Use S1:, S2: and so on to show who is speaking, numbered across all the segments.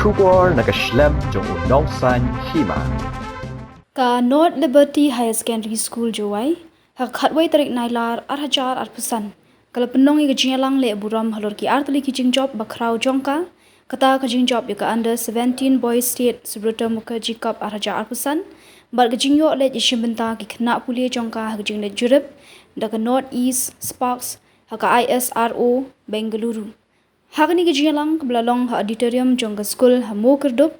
S1: Shubor nakaslem jong unongsan Hima.
S2: Ka North Liberty Higher Secondary School Jowai, khatway tarik nailar arhajar arpusan. Kalau penong i lang le Burom Halor ki Tylli ki Jingjop bakrau jongka, kata ka Jingjop ka under 17 boys state Subrata Mukherjee Cup arhajar arpusan, bar ka Jingjop le ishimenta ki kena pulia jongka ka Jing le Jurip, da ka North East Sparks, ka ISRO Bengaluru. Hagani ka lang ka belalong ha auditorium jongka school ha mo kerdup,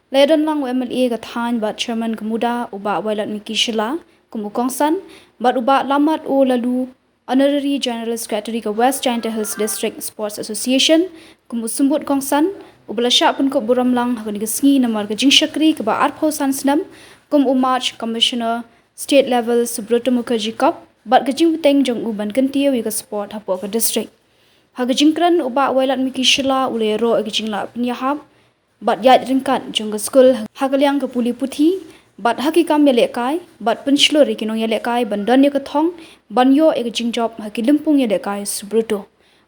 S2: Ledon lang MLA ka than bat chairman kemuda uba wailat miki shila kumukongsan bat uba lamat o lalu honorary general secretary ka West Giant Hills District Sports Association kumusumbut kongsan ubala sya pun ko Burom lang hagani ka sngi namar ka jingshakri ka ba arpho sansnam kum umarch commissioner state level Subrata Mukherjee Cup bat ka jingteng jong uban kantia wi ka sport hapo ka district haga jingkran uba wailat miki shila ulero ka jingla penyahab bat yat ringkat jongga school hagaliang ke puli puthi bat hakikam yale kai bat penslori kinong yale kai bandan ye kathong banyo e jingjop hakilimpung yale kai subruto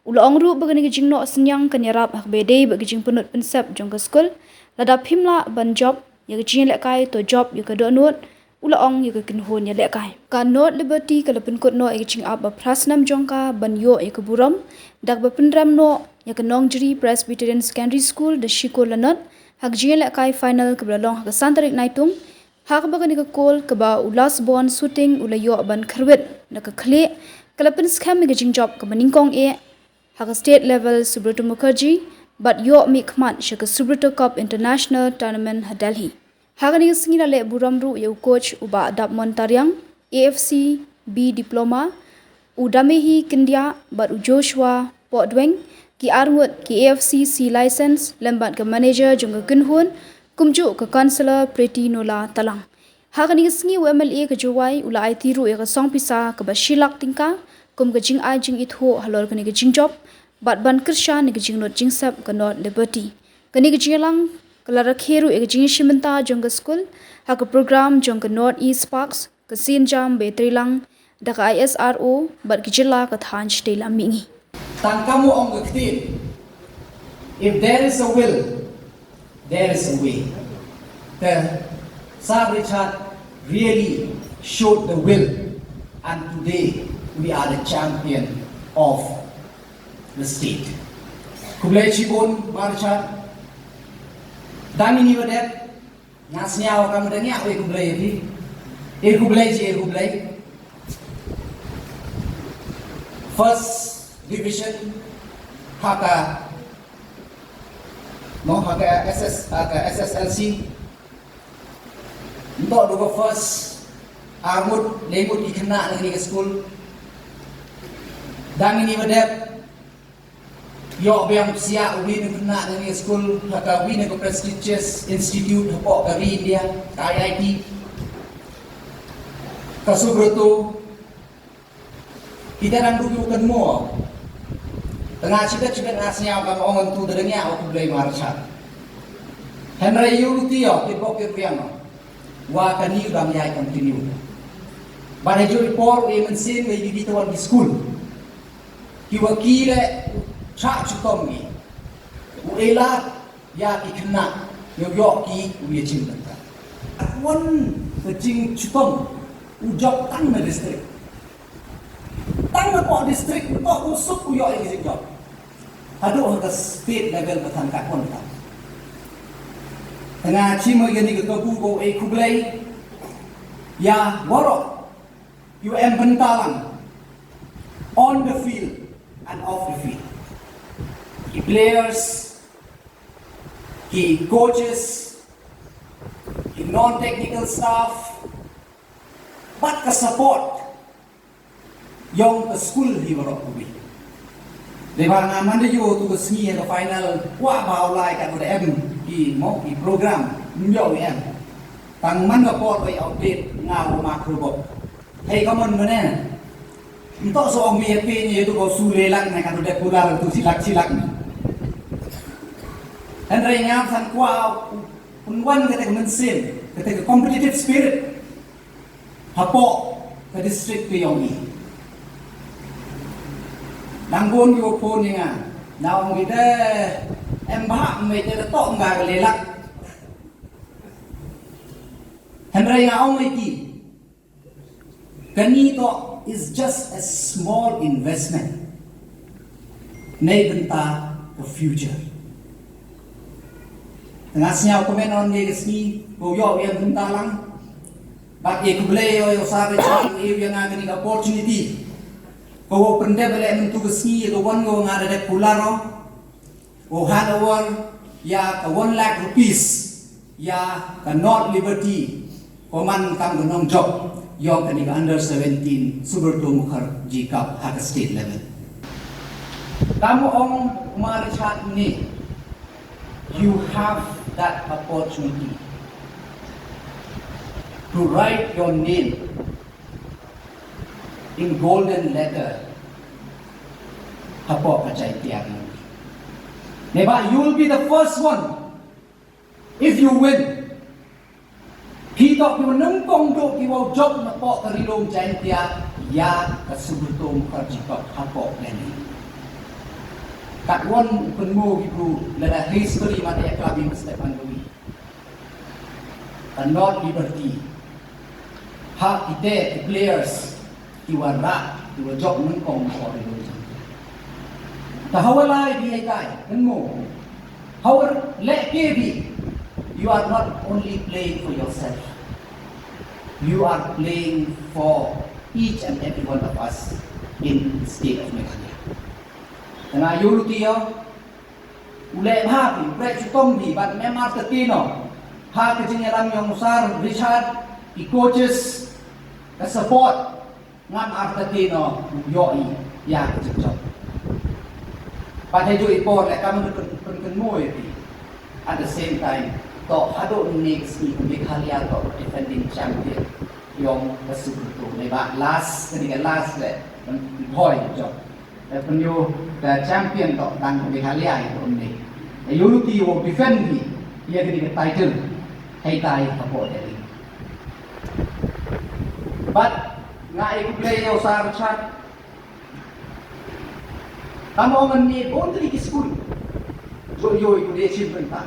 S2: ulo ongru bagani ke jingno senyang kanyarap hakbedei bagi jing penut pensep jongga school lada phimla banjob ye jing yale kai to job ye kadonut ulo ong ye kinhon yale kai ka North Liberty ka lepin kot no e jing ab prasnam jongka banyo e Burom dak bapendram no ya kenong jeri Presbyterian Secondary School de Shiko Lanot hak jien la kai final ke belalong hak santarik naitung hak bagani ke kol ke ba ulas bon shooting ulayo ban kharwet na ke khle kalapin scam ke jingjop ke meningkong e hak state level Subrata Mukherjee but yo mi khman shak Subrata Cup International Tournament ha Delhi hagani singira le Burom ru yo coach uba dap montaryang AFC B diploma udamehi kindia but Joshua Podweng ki arngut ki AFC C license lembat ke manager jong ke kunhun kumju ke councillor Preti Nola Talang hagani sngi MLA ke Jowai ula IT ru ke song pisa ke bashilak tingka kum ke jing ai jing itho halor ke ni ke jingjop bat ban kirsha ni ke jingnot jingsap ke North Liberty ke ni ke jinglang ke Rakhe ru ke jing shimenta jong ke school ha ke program jong ke North East Parks ke sinjam betrilang da ke ISRO bat ke jilla ke than stela mingi
S3: Tan kamu ong gektin. If there is a will, there is a way. The Sir Richard really showed the will, and today we are the champion of the state. Kublai Chibon, Richard. Dami ni wadet. Ngasnya kamu dengar we kublai ini. Kublai. First division haka SSLC untuk dua first armut lemut dikena dengan ke school dan ini bedep yo biang sia ubi kena dengan school haka win ke prestigious institute hapok dari India IIT kasubroto kita nak duduk kenmo tengah cita-cita ngasnya orang orang tu derengnya aku boleh marcha. Henry Yulutio kita piano. Wa kani udang yai continue. Pada juri por emensin we di tawan di school. Kiwa kile cha chutom ni. Uela ya kikna yo ki uye cinta. Akwan kecing chutom ujok tang na district. Tang na po district to usuk uyo ini job. Aduh ke state level betan kakon tak. Tengah cima gini ke kubu kublai ya warok bentalang on the field and off the field. Ki players, ki coaches, ki non-technical staff, but ke support yang ke school di warok kubi. Lepas naman dia tu kesini ke final, wah bau lai kat UDM di program menjauh UDM. Tang mana potไปupdate ngau makro. Hei kamu mana? Untuk seorang VIP ni itu kau sulelang nak kat UDM pular tu silak. Henry ngam san kuau punwan kata mensin, kata competitive spirit. Hapok ke district tu yang ni. Nanggon yo pon nga naong kita bahak meja letok enggak gelelak. Henry ngau meki. Kani to is just a small investment. Nei benta the future. Tengah siap komen on dia kesini, boyo yang benta lang. Bagi kubelai yo sabe chan yang agak ni opportunity. Kau pendek balik mentu kesini, kau wan kau ngada dek pularo. Kau Halor ya ke 1 lakh rupees ya ke North Liberty. Kau man kam gunong job yang kini ke under 17 super tumukar jika hak state level. Kamu orang Marichat ni, you have that opportunity to write your name in golden letter. Apa kacai tiang ni? Neba, you will be the first one if you win. Kita kau nengkong do kau job na po karilong jai tiang ya kasubutong kerjikap apa ni? Kat one penmu gitu, lada history mana yang kami mesti pandui. And not liberty. Hak kita players iwara iwa job nengkong ko ri lo. Tahawalai di ai penmu. Hawar let be. You are not only playing for yourself. You are playing for each and every one of us in the state of Meghalaya. Tengah yuluti yo, ulai hapi, ulai cutom di, bat memang tertino. Ha kejengnya ram yang besar, Richard, di coaches, the support, ngam artetino, yoi, ya kejengcok. Pada jo ipor, lek kamu penkenmoy di. At the same time, to hado next ni Meghalaya to defending champion, yang kesubutu. Leba last, ketika last lek, boy job. Penyu the champion to dan Meghalaya itu ni. Yuluti wo defend ni, ia kini title, hai tai apa dari. But ngai play yo sar chat. Kamu orang ni bontri ke school. Jo yo itu dia cinta.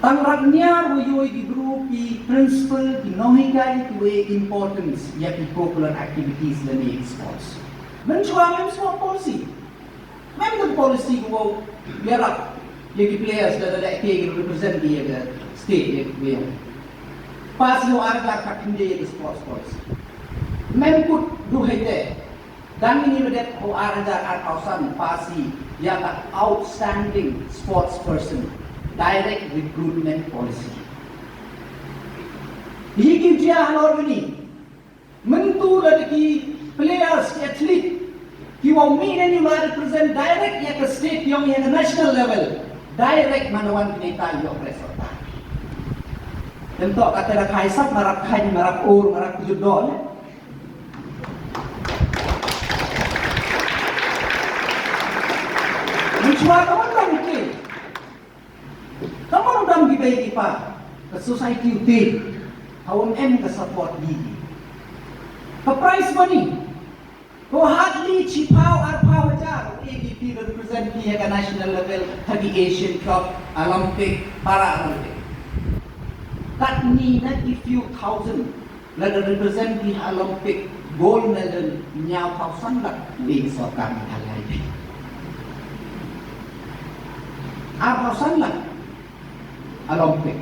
S3: Tangrat niar wo yo di group di principal di nohikai to importance ya di curricular activities learning sports. Mencuba sport policy. Memang policy ko biarlah yung players na dadaiki represent the state yung pas yung arga kakindi yung sports policy. Memang put duhete dan ini bedet ko arga artausan pasi yang outstanding sports person direct recruitment policy. Hiki dia Halor ini mentu dari players athlete kiwang mean ni represent direct ya ke state yang ya ke national level direct manawan kita yo presota. Tentu kata Rakhe sab marap khain marap or marap judol. Mencuba kawan dam ke. Kamu dam gibai kita ke society uti. Hawam ke support di. Ke prize money. Ko hardly chipau arpau aja ABP represent di ke national level tadi Asian Cup, Olympic, Para Olympic. Kat ni na few thousand la represent di Olympic gold medal nyau thousand la di sokan halai. Thousand la Olympic.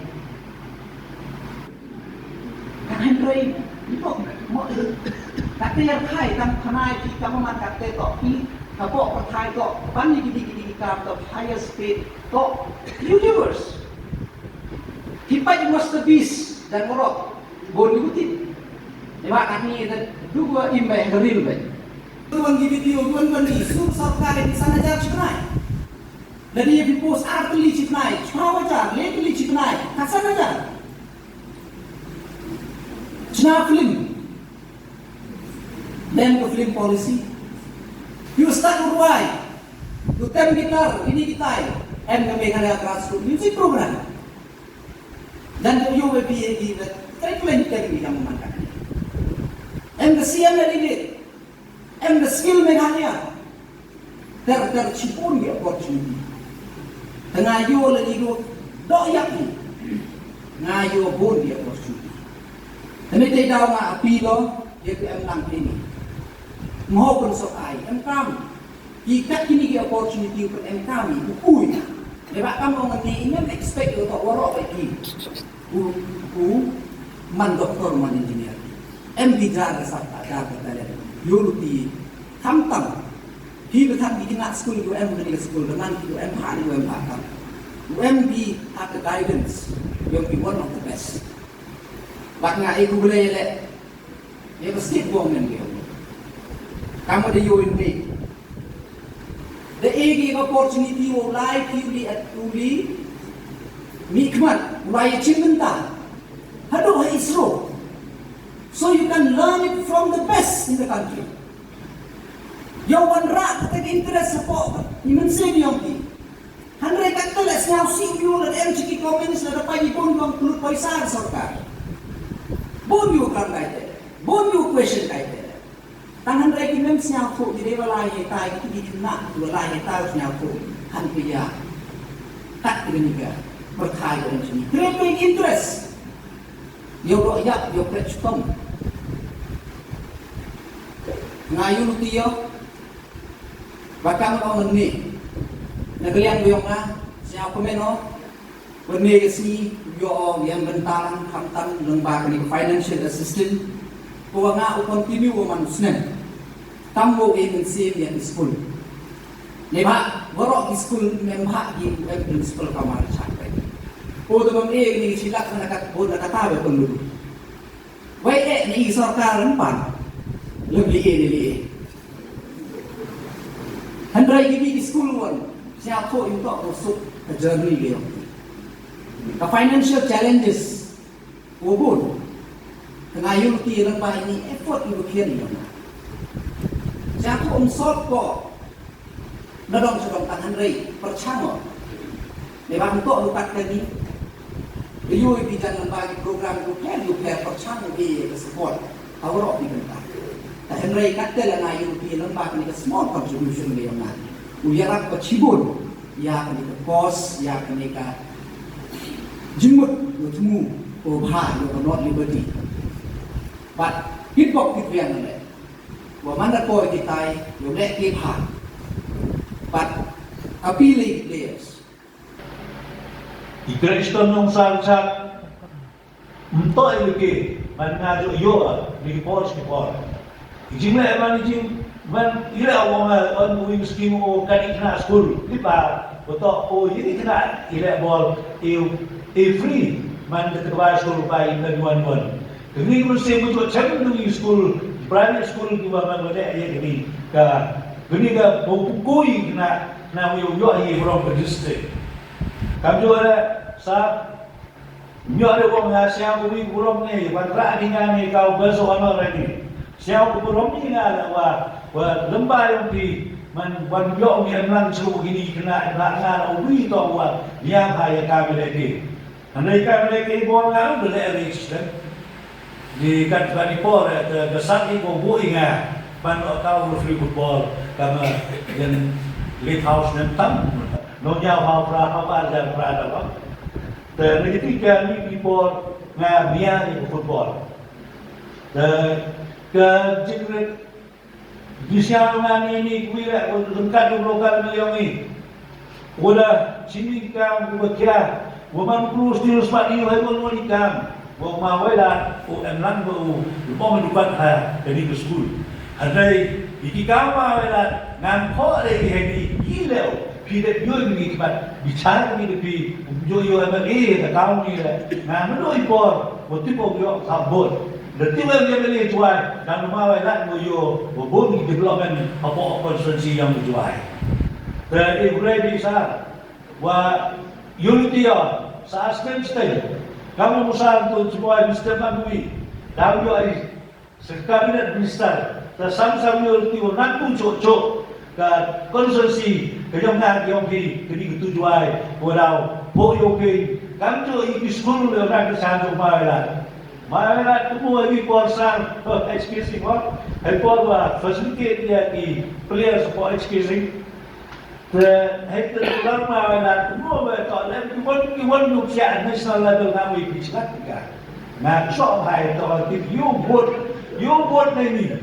S3: Kan Henry itu mau tapi yang khai tam khanai ki kaman katte to ki kapo pathai to ban gidi ka to higher state to universe hipai masterpiece dan morok bon ikuti dewa kami dan dua imbe real be tuan video tuan bani sur sarkar di sana jar chiknai jadi ye post artli chiknai chhawa jar lately chiknai kasana jar chna film. Then ke film policy. You start Jowai. You tem gitar, ini kita. And ke Meghalaya grassroots music program. Dan ke you will be a curriculum kita yang memakan. And the CM ini. And the skill Meghalaya. There chipun the opportunity. Tengayu lagi dok yak ni. Ngayu pun dia opportunity. Ini tidak nak api lo, dia ke lang ini. Mau pun sok ai, kami. Jika kini dia opportunity untuk kami, bukui. Sebab kamu ini expect untuk warok lagi. Man doktor, man engineer. Bicara sabda kata dia. Yuluti, tamtam. He betul di kena school itu dari school dengan itu hari itu hakam. Be have the guidance. Will be one of the best. Bak nga aku boleh le. Dia mesti buang dengan dia. Kamu ada UNP. The give opportunity of life you at Uli. Mikmat, mulai cinta. Hado ISRO. So you can learn it from the best in the country. Yang wan rak tak interest support. Iman sen yang ti. Handre kata lah siapa sih you dan MCK Communist ada pagi pun bang perlu paisar sarkar. Bon you kan kaya. Bon you question kaya. Tangan reki mem siapa tu di dewa lain tai itu di kena dua lain tahu siapa han pria. Tak dengan berkait dengan sini. Great interest. Yo royak yo prechtom. Ngayu tiyo. Bakang orang ni, nagalian buyong na, siya ako meno, wani si yung yang bentalang kamtan lembaga ni financial assistant, kuwa nga o continue o manusnen, tambo agency yang school. Neba, warok school memha di principal kamar cakap. O demam ni silak nakatawa pun dulu. Wai ni sarkar empan, lebih ni. Handrai ini di school one, siapa untuk masuk ke journey dia. The financial challenges, wabun, tengayu ti lemah ini effort itu kian dia. Siapa solve ko, nadong sedang tangan handrai percama. Lepas untuk lupat lagi, dia bicara lembaga program itu kian you care percama dia support, awak di bentar. Handrai kata lah ngayu di lembaga ni small contribution dia nak. Uyarak pacibun, ya kini ke pos, ya kini ke jemut, utmu, obha, you not liberty. But hipok itu yang ni. Wamanda koi kita, you let give ha. But appealing players.
S4: Ikriston nung salsak, mentoi lagi, mana tu yo, lagi pos ni pos. Ijinglah emang ijing, man ila orang on moving scheme o kanik na school, di ba? Betul, oh ini kena ila bol, free, man ketua school by in-1-1. Kini mesti betul macam tu school, private school di bawah mana ya kini, kini ka bukui kena na yo ahi Burom district. Kami juga sa nyo ada orang Asia bumi Burom ni, bandra dengan ni kau besok ano lagi. Siapa Burom ni ada wah lembah yang di man yo ni amlang seluruh ini kena ubi tu wah yang haya kami lagi. Andai kami lagi buang lalu boleh register di kantor por the sati ko buing pan kau free football kama yang league house nentam no jauh hau apa dan berada apa. Dan ketika ni di por biar di football. Ke jengret di siang ini kuila lengkap lokal milion ni. Udah sini kam berkira, waman plus terus pagi hai pun ikam. Wong mawela emlang bu lupa mendupat jadi ke school. Andai iki kama wela nampo lagi hari ilau tidak yo ni kibat bicara ni lebih yo apa tak kau ni lah. Menoi por, waktu por yo sabot. Berarti dia beli jual dan rumah wala yo bobon development apa konstruksi yang dijual. Dan ibrah bisa wa unity sa style. Kamu musal tu semua Mr. Mamui. Tahu yo ai sekabinet minister. Tersam-sam yo ti nak pun cocok ke konstruksi kejongkan yang di ketujuan walau po yo ke kamu itu sekolah yo nak kesan rumah wala. Malah tu lagi porsan education what, help facilitate dia di players for education. Hektar ulama dan semua betul. Iwan ujian nasional level kami bicara juga. Nah, soal hai soal itu you buat ni.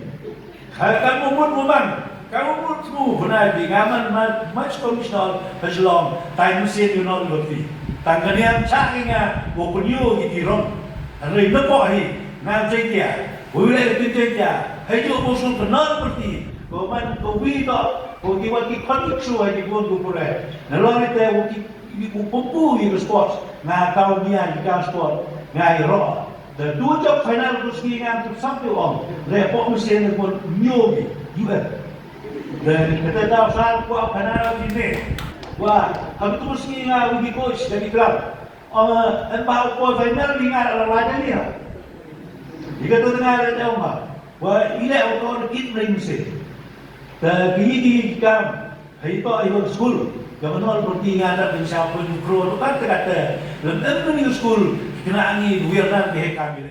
S4: Kalau kamu buat memang, kamu buat semua benar di ngaman match komisional peselong. Time mesin you not luti. Tangannya cakingnya, bukan you gitirong. Hari lepas ni, ngam dia. Boleh itu dia. Hejau musuh kenal berti. Kau tak. Kau diwakil konfliksu aja pun tu pula. Nalor itu pempu di sport. Nah kau dia di sport. Nah iro. Dan dua job final tu segi ngam tu sampai orang. Repot mesin pun nyobi juga. Dan kita tahu soal kuat final ini. Wah, kalau tu segi ngam uji coach dari club. Empat kuat final dengar lawan dia. Jika tu dengar ada apa? Wah, ini orang kita mesin. Gigi kam, hari tu ayam school, gamanol berarti ngada dengan siapa pun kru, tu kan kata, dalam ni school kena angin, wirna deh kami.